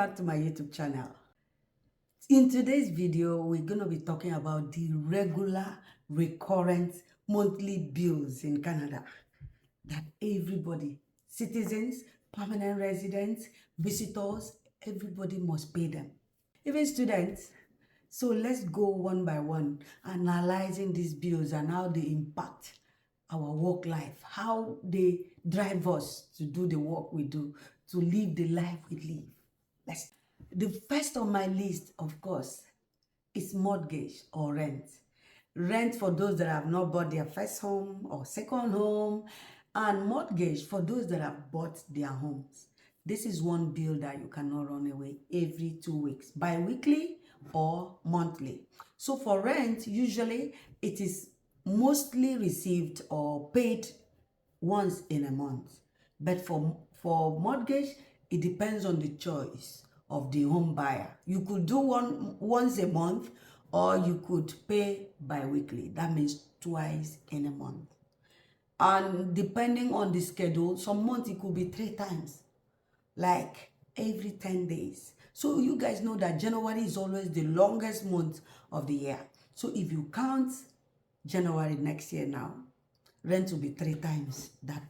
back to my YouTube channel. In today's video, we're going to be talking about the regular, recurrent, monthly bills in Canada that everybody, citizens, permanent residents, visitors, everybody must pay them. Even students. So let's go one by one, analyzing these bills and how they impact our work life, how they drive us to do the work we do, to live the life we live. The first on my list, of course, is mortgage or rent. Rent for those that have not bought their first home or second home, and mortgage for those that have bought their homes. This is one bill that you cannot run away every 2 weeks, bi-weekly or monthly. So for rent, usually it is mostly received or paid once in a month. But for mortgage, it depends on the choice of the home buyer. You could do one once a month, or you could pay bi-weekly. That means twice in a month. And depending on the schedule, some months it could be 3 times, like every 10 days. So you guys know that January is always the longest month of the year. So if you count January next year now, rent will be 3 times that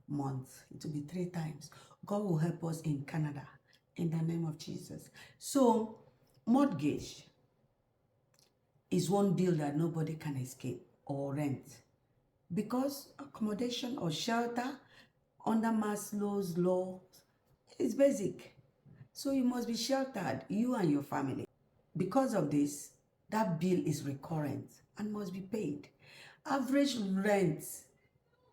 month. It will be 3 times. God will help us in Canada in the name of Jesus. So mortgage is one bill that nobody can escape, or rent, because accommodation or shelter under Maslow's law is basic. So you must be sheltered, you and your family. Because of this, that bill is recurrent and must be paid. Average rent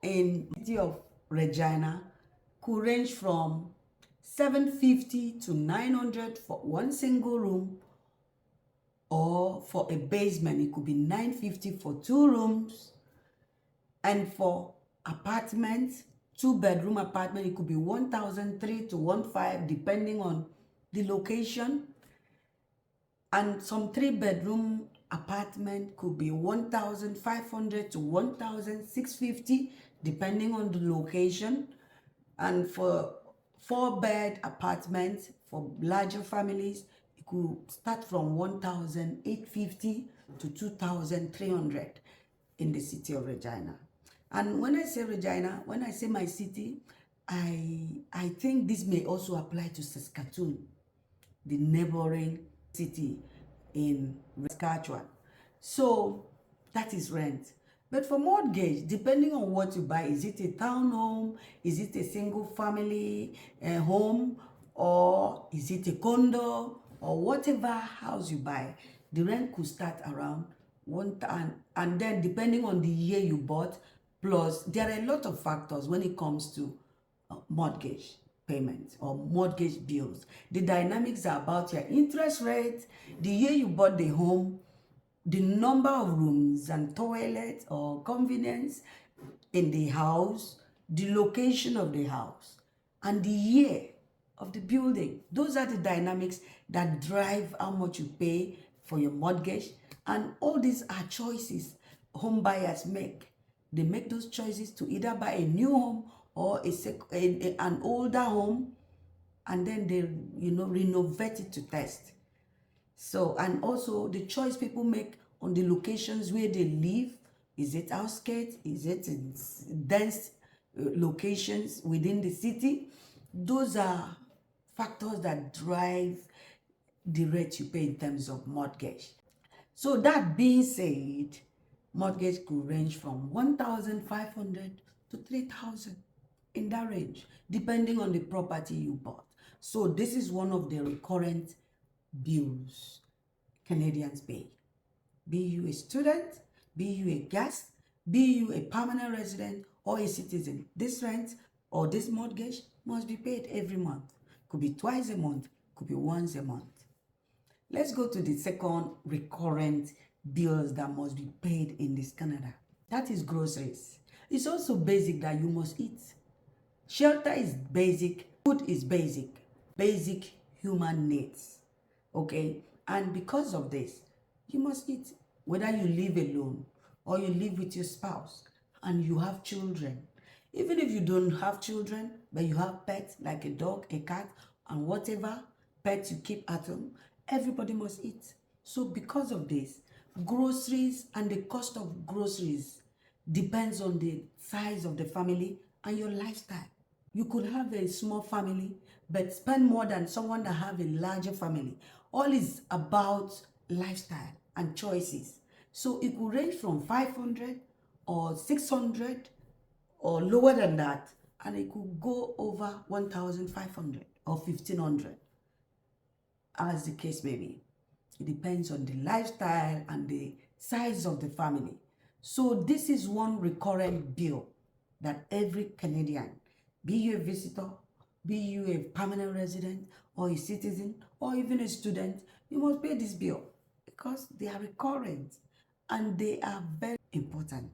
in the city of Regina could range from $750 to $900 for one single room, or for a basement it could be $950 for 2 rooms, and for apartments, 2-bedroom apartment, it could be $1,300 to $1,500 depending on the location, and some 3-bedroom apartment could be $1,500 to $1,650 depending on the location, and for 4-bed apartments for larger families, it could start from $1,850 to $2,300 in the city of Regina. And when I say Regina, when I say my city, I think this may also apply to Saskatoon, the neighboring city in Saskatchewan. So that is rent. But for mortgage, depending on what you buy, is it a townhome, is it a single family home, or is it a condo, or whatever house you buy, the rent could start around and then depending on the year you bought, plus there are a lot of factors when it comes to mortgage payments or mortgage bills. The dynamics are about your interest rate, the year you bought the home, the number of rooms and toilets or convenience in the house, the location of the house, and the year of the building. Those are the dynamics that drive how much you pay for your mortgage. And all these are choices home buyers make. They make those choices to either buy a new home or an older home, and then they renovate it to test. So, and also the choice people make on the locations where they live. Is it outskirts? Is it in dense locations within the city? Those are factors that drive the rate you pay in terms of mortgage. So that being said, mortgage could range from $1,500 to $3,000, in that range, depending on the property you bought. So this is one of the recurrent bills Canadians pay. Be you a student, be you a guest, be you a permanent resident or a citizen, this rent or this mortgage must be paid every month. Could be twice a month, could be once a month. Let's go to the second recurrent bills that must be paid in this Canada. That is groceries. It's also basic that you must eat. Shelter is basic, food is basic human needs. Okay, and because of this, you must eat, whether you live alone or you live with your spouse and you have children. Even if you don't have children, but you have pets like a dog, a cat, and whatever, pets you keep at home, everybody must eat. So because of this, groceries and the cost of groceries depends on the size of the family and your lifestyle. You could have a small family but spend more than someone that have a larger family. All is about lifestyle and choices. So it could range from 500 or 600 or lower than that, and it could go over 1,500 or 1,500, as the case may be. It depends on the lifestyle and the size of the family. So this is one recurrent bill that every Canadian, be you a visitor, be you a permanent resident or a citizen or even a student, you must pay this bill because they are recurrent and they are very important.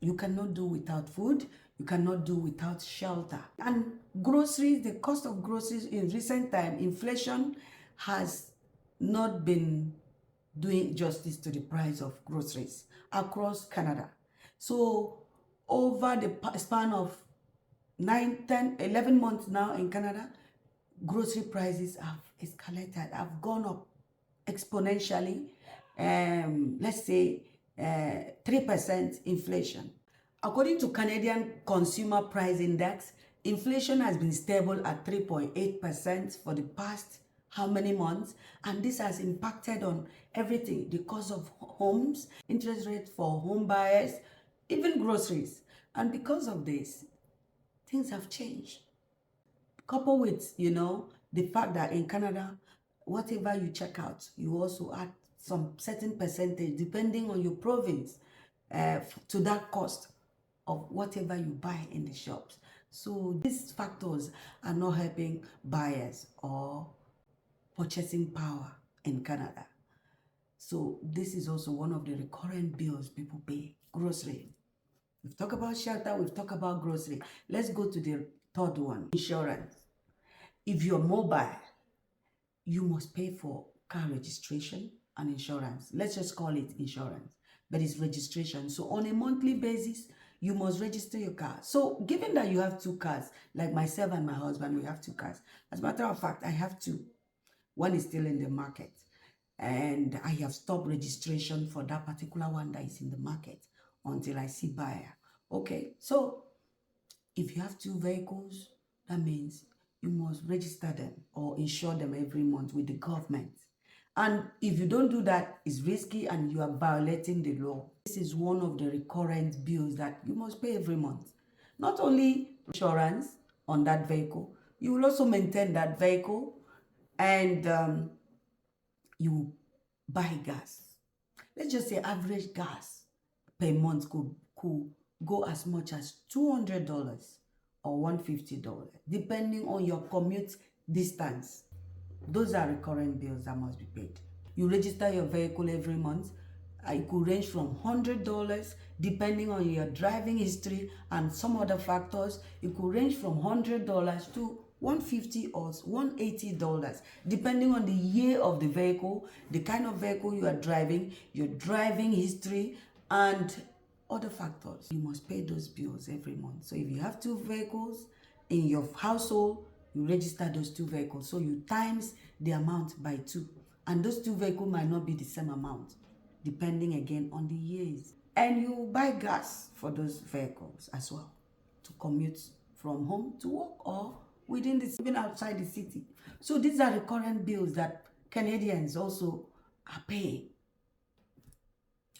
You cannot do without food. You cannot do without shelter. And groceries, the cost of groceries in recent time, inflation has not been doing justice to the price of groceries across Canada. So over the span of 9, 10, 11 months now in Canada, grocery prices have escalated, have gone up exponentially. Let's say 3% inflation. According to Canadian Consumer Price Index, inflation has been stable at 3.8% for the past how many months, and this has impacted on everything: the cost of homes, interest rates for home buyers, even groceries. And because of this, things have changed. Coupled with, the fact that in Canada, whatever you check out, you also add some certain percentage depending on your province to that cost of whatever you buy in the shops. So these factors are not helping buyers or purchasing power in Canada. So this is also one of the recurrent bills people pay: grocery. We've talked about shelter, we've talked about grocery. Let's go to the third one: insurance. If you're mobile, you must pay for car registration and insurance. Let's just call it insurance, but it's registration. So on a monthly basis, you must register your car. So given that you have two cars, like myself and my husband, we have two cars. As a matter of fact, I have two. One is still in the market, and I have stopped registration for that particular one that is in the market until I see buyer. Okay, so if you have two vehicles, that means you must register them or insure them every month with the government. And if you don't do that, it's risky and you are violating the law. This is one of the recurrent bills that you must pay every month. Not only insurance on that vehicle, you will also maintain that vehicle, and you buy gas. Let's just say average gas per month could go as much as $200 or $150, depending on your commute distance. Those are recurrent bills that must be paid. You register your vehicle every month. It could range from $100, depending on your driving history and some other factors. It could range from $100 to $150 or $180, depending on the year of the vehicle, the kind of vehicle you are driving, your driving history, and other factors. You must pay those bills every month. So if you have two vehicles in your household, you register those two vehicles. So you times the amount by 2. And those two vehicles might not be the same amount, depending again on the years. And you buy gas for those vehicles as well to commute from home to work or within the even outside the city. So these are recurrent bills that Canadians also are paying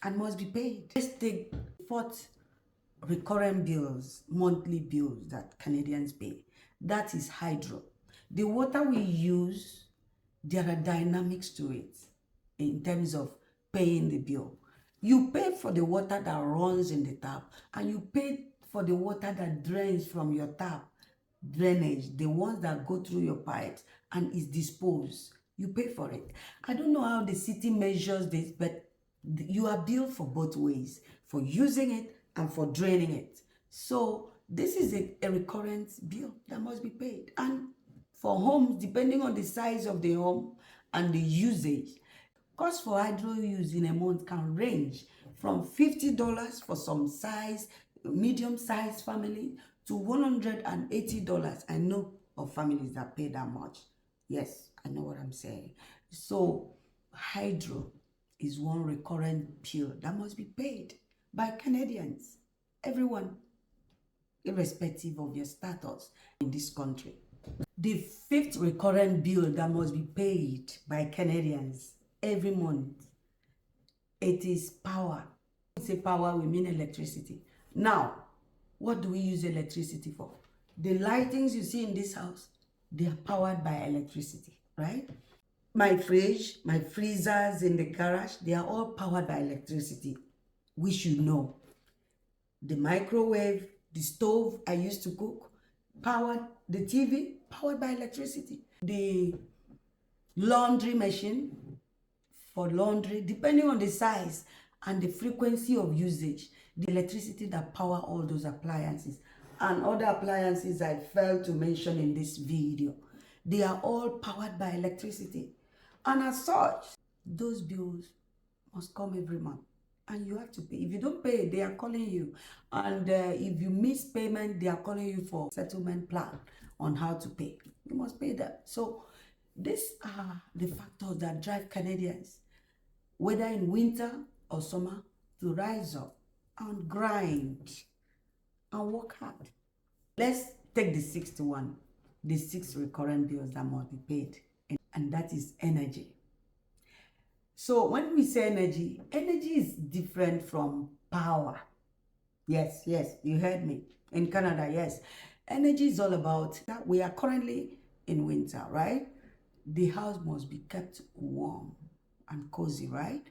and must be paid. Let's take fourth recurrent bills, monthly bills that Canadians pay. That is hydro. The water we use, there are dynamics to it in terms of paying the bill. You pay for the water that runs in the tap, and you pay for the water that drains from your tap, drainage, the ones that go through your pipes and is disposed. You pay for it. I don't know how the city measures this, but you are billed for both ways, for using it and for draining it. So this is a recurrent bill that must be paid. And for homes, depending on the size of the home and the usage, cost for hydro use in a month can range from $50 for some size, medium-sized family, to $180. I know of families that pay that much Yes, I know what I'm saying. So hydro is one recurrent bill that must be paid by Canadians, everyone, irrespective of your status in this country. The fifth recurrent bill that must be paid by Canadians every month, it is power. When we say power, we mean electricity. Now, what do we use electricity for? The lightings you see in this house, they are powered by electricity, right? My fridge, my freezers in the garage, they are all powered by electricity. We should know. The microwave, the stove I used to cook, powered, the TV, powered by electricity. The laundry machine for laundry, depending on the size and the frequency of usage, the electricity that power all those appliances and other appliances I failed to mention in this video, they are all powered by electricity. And as such, those bills must come every month and you have to pay. If you don't pay, they are calling you. And if you miss payment, they are calling you for settlement plan on how to pay. You must pay them. So these are the factors that drive Canadians, whether in winter or summer, to rise up and grind and work hard. Let's take the sixth one, the sixth recurrent bills that must be paid, and that is energy. So when we say energy, energy is different from power. Yes, you heard me. In Canada, yes. Energy is all about that. We are currently in winter, right? The house must be kept warm and cozy, right?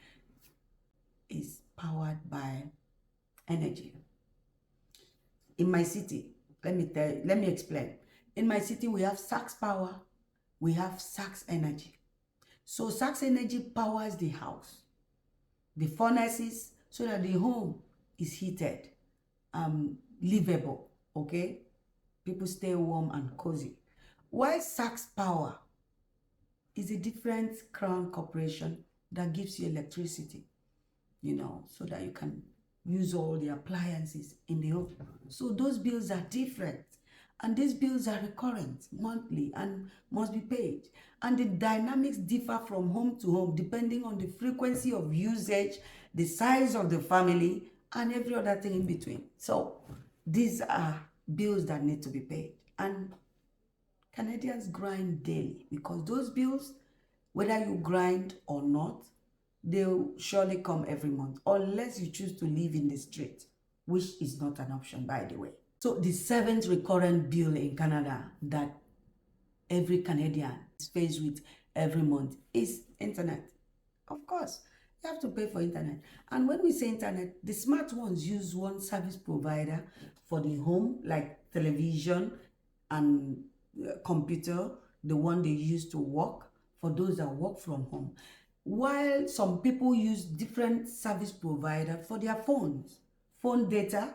Is powered by energy. In my city, let me explain. In my city, we have Sax Power, we have Sax Energy. So Sax Energy powers the house, the furnaces, so that the home is heated, livable, okay? People stay warm and cozy. While Sax Power is a different crown corporation that gives you electricity, so that you can use all the appliances in the home. So those bills are different. And these bills are recurrent, monthly, and must be paid. And the dynamics differ from home to home, depending on the frequency of usage, the size of the family, and every other thing in between. So these are bills that need to be paid. And Canadians grind daily because those bills, whether you grind or not, they'll surely come every month, unless you choose to live in the street, which is not an option, by the way. So the seventh recurrent bill in Canada that every Canadian is faced with every month is internet. Of course, you have to pay for internet. And when we say internet, the smart ones use one service provider for the home, like television and computer, the one they use to work, for those that work from home. While some people use different service provider for their phones, phone data,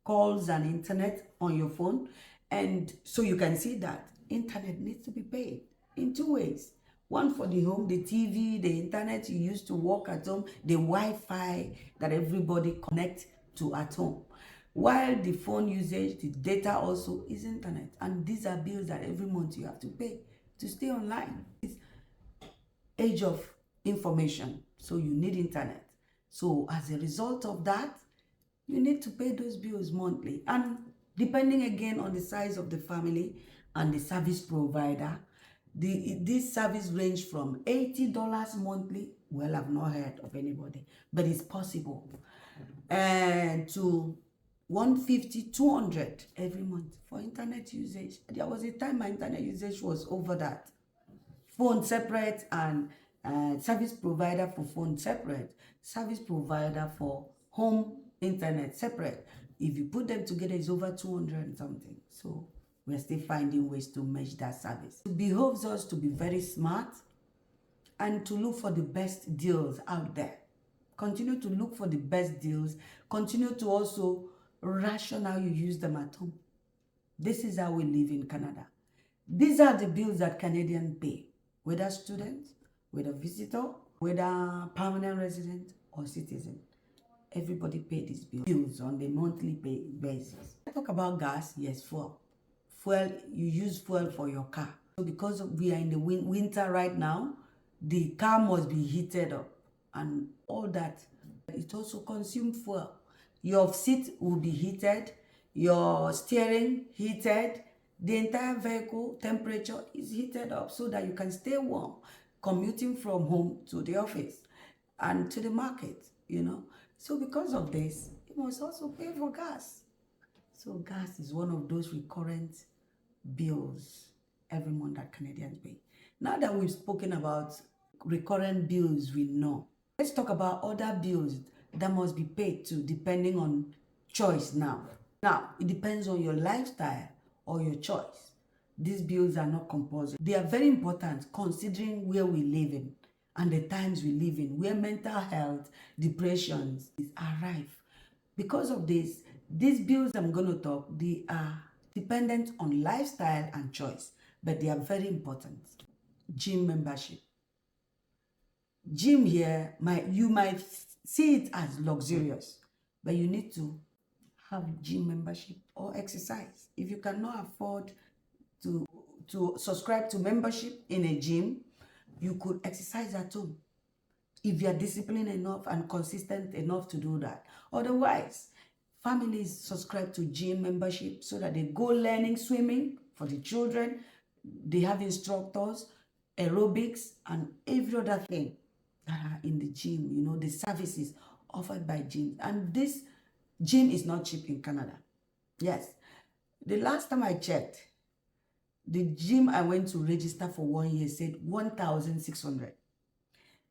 calls and internet on your phone. And so you can see that internet needs to be paid in two ways. One for the home, the TV, the internet you use to work at home, the Wi-Fi that everybody connects to at home. While the phone usage, the data also is internet. And these are bills that every month you have to pay to stay online. It's age of information, so you need internet. So as a result of that, you need to pay those bills monthly. And depending again on the size of the family and the service provider, this service range from $80 monthly. Well, I've not heard of anybody, but it's possible. And to $150, $200 every month for internet usage. There was a time my internet usage was over that. Phone separate and service provider for phone separate, service provider for home internet separate. If you put them together, it's over 200 and something. So we're still finding ways to mesh that service. It behoves us to be very smart and to look for the best deals out there. Continue to look for the best deals. Continue to also ration how you use them at home. This is how we live in Canada. These are the bills that Canadians pay, whether student, whether visitor, whether permanent resident or citizen. Everybody pay these bills on a monthly basis. I talk about gas, yes, fuel. Fuel, you use fuel for your car. So because we are in the winter right now, the car must be heated up and all that. It also consumes fuel. Your seat will be heated, your steering heated, the entire vehicle temperature is heated up so that you can stay warm, commuting from home to the office and to the market, you know. So because of this, you must also pay for gas. So gas is one of those recurrent bills every month that Canadians pay. Now that we've spoken about recurrent bills we know, let's talk about other bills that must be paid too, depending on choice now. Now, it depends on your lifestyle or your choice. These bills are not compulsory. They are very important considering where we live in and the times we live in, where mental health, depressions are rife. Because of this, these bills I'm going to talk, they are dependent on lifestyle and choice, but they are very important. Gym membership. Gym here, you might see it as luxurious, but you need to have gym membership or exercise. If you cannot afford to subscribe to membership in a gym, you could exercise at home if you are disciplined enough and consistent enough to do that. Otherwise, families subscribe to gym membership so that they go learning swimming for the children. They have instructors, aerobics, and every other thing that are in the gym, you know, the services offered by gym. And this gym is not cheap in Canada. Yes. The last time I checked, the gym I went to register for 1 year said 1,600.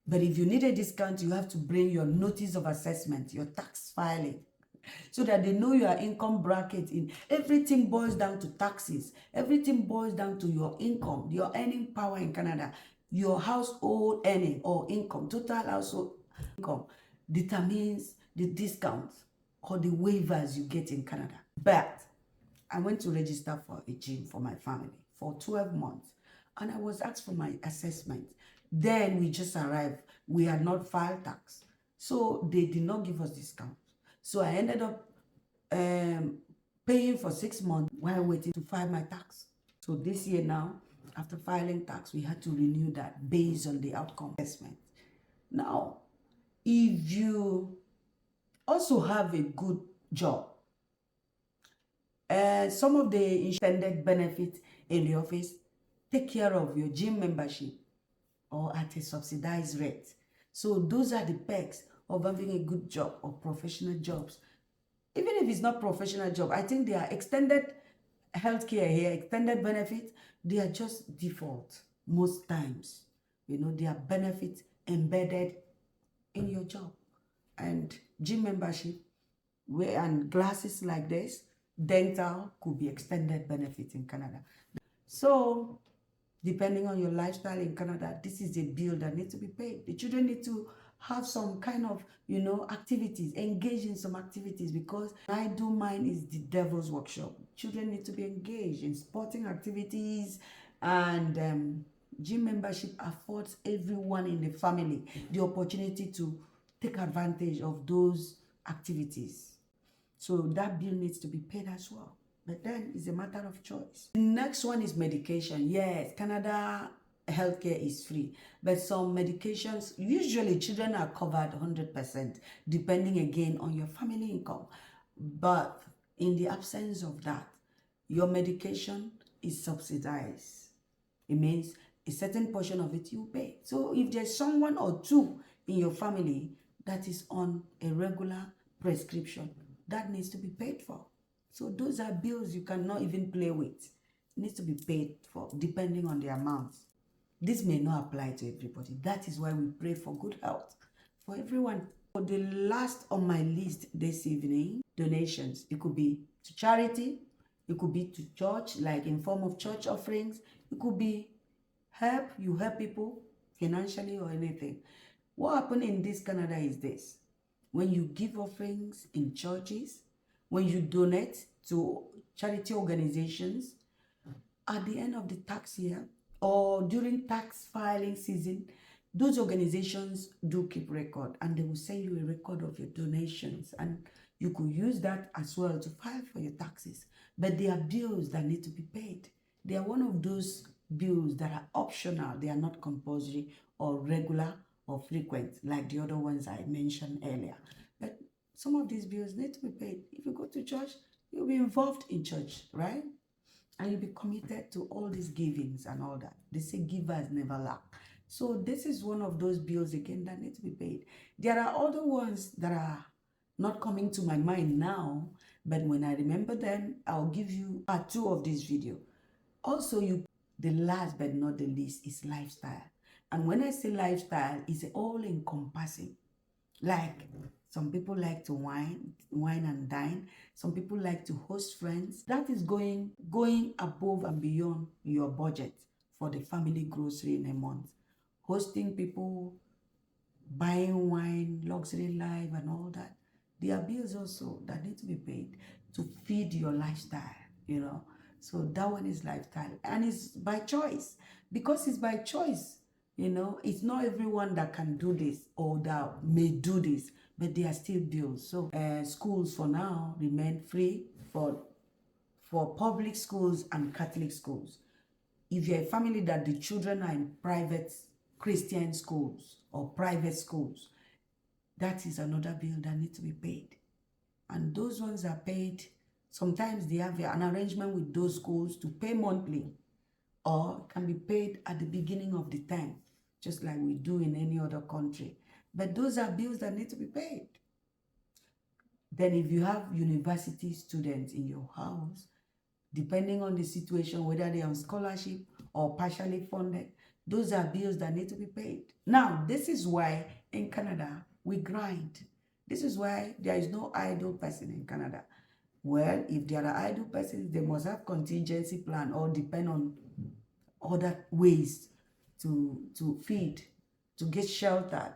But if you need a discount, you have to bring your notice of assessment, your tax filing, so that they know your income bracket. In everything boils down to taxes. Everything boils down to your income, your earning power in Canada, your household earning or income, total household income determines the discounts or the waivers you get in Canada. But I went to register for a gym for my family for 12 months and I was asked for my assessment. Then we just arrived. We had not filed tax. So they did not give us discount. So I ended up paying for 6 months while waiting to file my tax. So this year now, after filing tax, we had to renew that based on the outcome assessment. Now, if you also have a good job, some of the extended benefits in the office take care of your gym membership or at a subsidized rate. So those are the perks of having a good job or professional jobs. Even if it's not professional job, I think they are extended healthcare here, extended benefits, they are just default most times. You know, they are benefits embedded in your job. And gym membership and glasses like this, dental could be extended benefits in Canada. So depending on your lifestyle in Canada, this is a bill that needs to be paid. The children need to have some kind of, you know, activities, engage in some activities, because I do mine is the devil's workshop. Children need to be engaged in sporting activities, and gym membership affords everyone in the family the opportunity to take advantage of those activities. So that bill needs to be paid as well. But then it's a matter of choice. The next one is medication. Yes, Canada healthcare is free, but some medications, usually children are covered 100%, depending again on your family income. But in the absence of that, your medication is subsidized. It means a certain portion of it you pay. So if there's someone or two in your family that is on a regular prescription, that needs to be paid for. So those are bills you cannot even play with. It needs to be paid for depending on the amount. This may not apply to everybody. That is why we pray for good health for everyone. For the last on my list this evening, donations. It could be to charity. It could be to church, like in form of church offerings. It could be you help people financially or anything. What happened in this Canada is this. When you give offerings in churches, when you donate to charity organizations, at the end of the tax year or during tax filing season, those organizations do keep record and they will send you a record of your donations, and you could use that as well to file for your taxes. But there are bills that need to be paid. They are one of those bills that are optional. They are not compulsory or regular or frequent like the other ones I mentioned earlier. But some of these bills need to be paid. If you go to church, you'll be involved in church, right? And you'll be committed to all these givings and all that. They say givers never lack. So this is one of those bills again that need to be paid. There are other ones that are not coming to my mind now, but when I remember them, I'll give you part 2 of this video. Also, the last but not the least is lifestyle. And when I say lifestyle, it's all encompassing. Like some people like to wine and dine. Some people like to host friends. That is going above and beyond your budget for the family grocery in a month. Hosting people, buying wine, luxury life and all that. There are bills also that need to be paid to feed your lifestyle. So that one is lifestyle, and it's by choice. Because it's by choice, it's not everyone that can do this or that may do this, but they are still bills. So schools for now remain free for public schools and Catholic schools. If you're a family that the children are in private Christian schools or private schools, that is another bill that needs to be paid. And those ones are paid. Sometimes they have an arrangement with those schools to pay monthly, or can be paid at the beginning of the term, just like we do in any other country. But those are bills that need to be paid. Then if you have university students in your house, depending on the situation, whether they're on scholarship or partially funded, those are bills that need to be paid. Now, this is why in Canada, we grind. This is why there is no idle person in Canada. Well, if there are idle persons, they must have contingency plan or depend on other ways to feed, to get sheltered,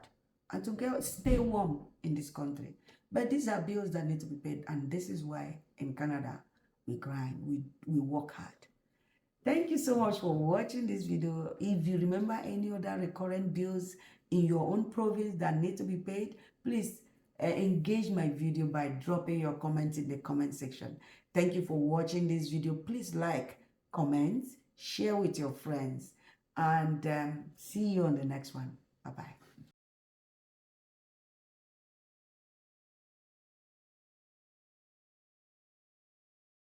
and to stay warm in this country. But these are bills that need to be paid, and this is why in Canada, we grind, we work hard. Thank you so much for watching this video. If you remember any other recurrent bills in your own province that need to be paid, please engage my video by dropping your comments in the comment section. Thank you for watching this video. Please like, comment, share with your friends, and see you on the next one. Bye-bye.